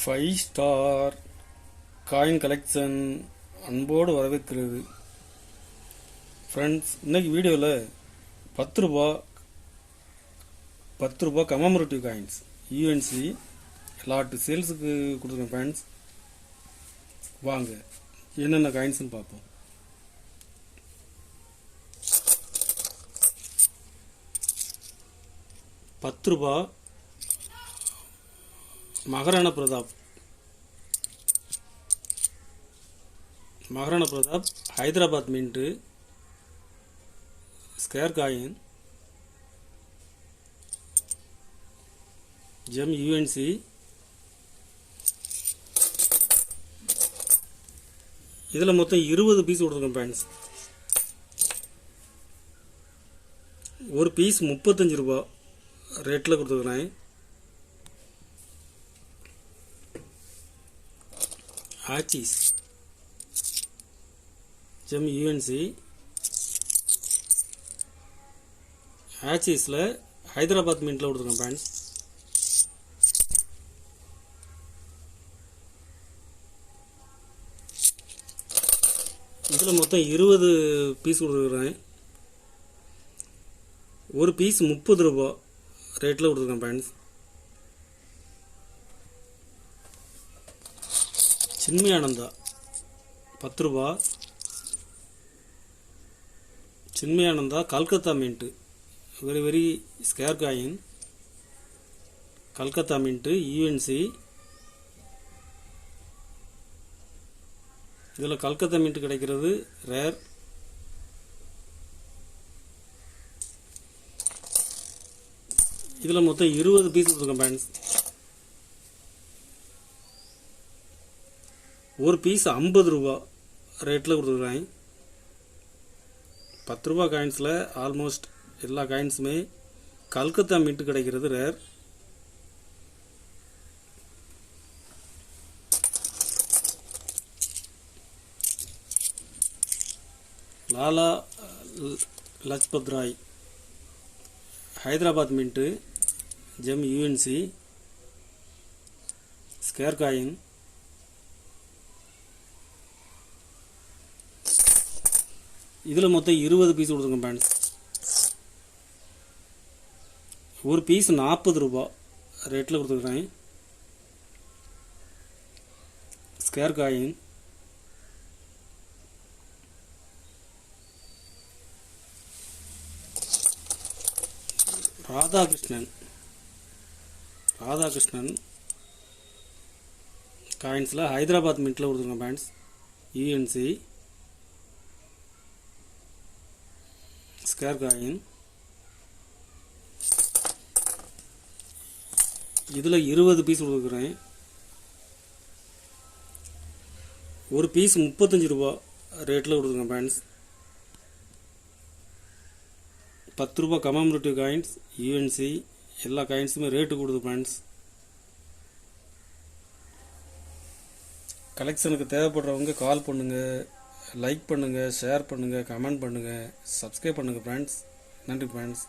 Five star coin collection அன்போடு வரவேற்கிறது. Friends, இன்னைக்கு வீடியோவில் 10 ரூபா கமமரேட்டிவ் காயின்ஸ் யூஎன்சி லாட்டு சேல்ஸுக்கு கொடுத்துருக்கேன். ஃப்ரெண்ட்ஸ், வாங்க என்னென்ன காயின்ஸ்னு பார்ப்போம். ₹10 Maharana Pratap Hyderabad mint scarce coin gem UNC இதில் மொத்தம் 20 பீஸ் கொடுத்துருக்கேன். ஃப்ரெண்ட்ஸ், ஒரு பீஸ் ₹35 ரேட்டில் கொடுத்துருக்குறேன். ஆச்சிஸ் ஜெம் யூஎன்சி ஆச்சிஸில் ஹைதராபாத் மின்ட்டில் கொடுத்துருக்கேன். ஃப்ரெண்ட்ஸ், இதில் மொத்தம் 20 பீஸ் கொடுத்துருக்குறேன். ஒரு பீஸ் ₹30 ரேட்டில் கொடுத்துருக்கேன். Friends, Chinmayananda ₹10 Chinmayananda Calcutta mint very scarce coin Calcutta mint UNC. இதில் கல்கத்தா மின்ட்டு கிடைக்கிறது ரேர். இதில் மொத்தம் 20 பீஸ் கொடுத்துருக்கேன். ஃப்ரெண்ட்ஸ், ஒரு பீஸ் ₹50 ரேட்டில் கொடுத்துருக்குறேன். ₹10 காயின்ஸில் ஆல்மோஸ்ட் எல்லா காயின்ஸுமே கல்கத்தா மின்ட்டு கிடைக்கிறது rare. Lala Lajpat Rai Hyderabad mint gem UNC scarce coin இதில் மொத்தம் 20 பீஸ் கொடுத்துருக்கேன். ஃப்ரெண்ட்ஸ், ஒரு பீஸ் ₹40 ரேட்டில் கொடுத்துருக்குறேன். ஸ்கேர் காயின் ராதாகிருஷ்ணன் காயின்ஸில் ஹைதராபாத் மின்ட்டில் கொடுத்துருக்கேன். ஃப்ரெண்ட்ஸ், யூஎன்சி ஸ்கேர் காயின் இதில் 20 பீஸ் கொடுக்குறேன். ஒரு பீஸ் ₹35 ரேட்டில் கொடுத்துருக்கேன். ஃப்ரெண்ட்ஸ், ₹10 கமமரேட்டிவ் காயின்ஸ் யூஎன்சி எல்லா காயின்ஸுமே ரேட்டு கொடுத்து. ஃப்ரெண்ட்ஸ், கலெக்ஷனுக்கு தேவைப்படுறவங்க கால் பண்ணுங்கள், லைக் பண்ணுங்கள், ஷேர் பண்ணுங்கள், கமெண்ட் பண்ணுங்கள், சப்ஸ்கிரைப் பண்ணுங்கள். ஃப்ரெண்ட்ஸ், நன்றி. ஃப்ரெண்ட்ஸ்.